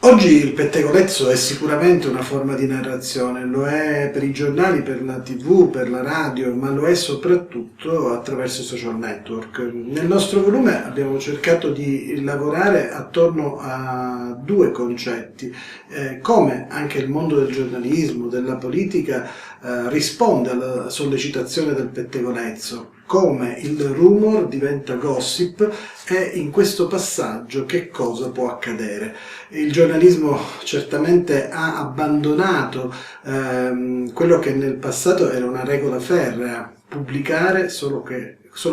Oggi il pettegolezzo è sicuramente una forma di narrazione, lo è per i giornali, per la TV, per la radio, ma lo è soprattutto attraverso i social network. Nel nostro volume abbiamo cercato di lavorare attorno a due concetti, come anche il mondo del giornalismo, della politica, risponde alla sollecitazione del pettegolezzo, come il rumor diventa gossip e in questo passaggio che cosa può accadere. Il giornalismo certamente ha abbandonato quello che nel passato era una regola ferrea, pubblicare solo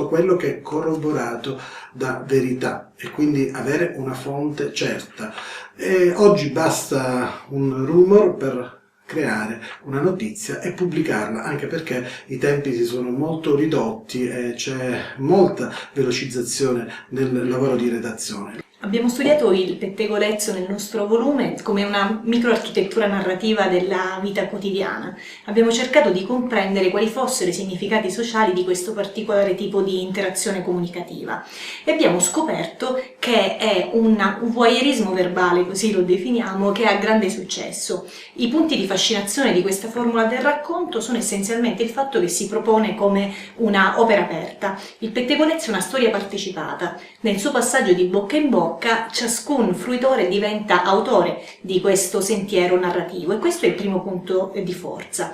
quello che è corroborato da verità e quindi avere una fonte certa. E oggi basta un rumor per creare una notizia e pubblicarla, anche perché i tempi si sono molto ridotti e c'è molta velocizzazione nel lavoro di redazione. Abbiamo studiato il pettegolezzo nel nostro volume come una microarchitettura narrativa della vita quotidiana. Abbiamo cercato di comprendere quali fossero i significati sociali di questo particolare tipo di interazione comunicativa e abbiamo scoperto che è un voyeurismo verbale, così lo definiamo, che ha grande successo. I punti di fascinazione di questa formula del racconto sono essenzialmente il fatto che si propone come una opera aperta. Il pettegolezzo è una storia partecipata. Nel suo passaggio di bocca in bocca ciascun fruitore diventa autore di questo sentiero narrativo e questo è il primo punto di forza.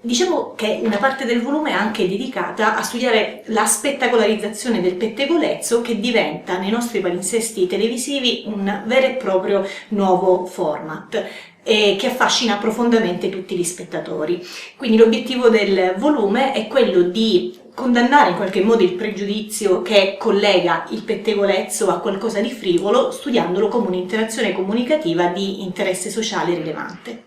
Diciamo che una parte del volume è anche dedicata a studiare la spettacolarizzazione del pettegolezzo, che diventa nei nostri palinsesti televisivi un vero e proprio nuovo format che affascina profondamente tutti gli spettatori. Quindi l'obiettivo del volume è quello di condannare in qualche modo il pregiudizio che collega il pettegolezzo a qualcosa di frivolo, studiandolo come un'interazione comunicativa di interesse sociale rilevante.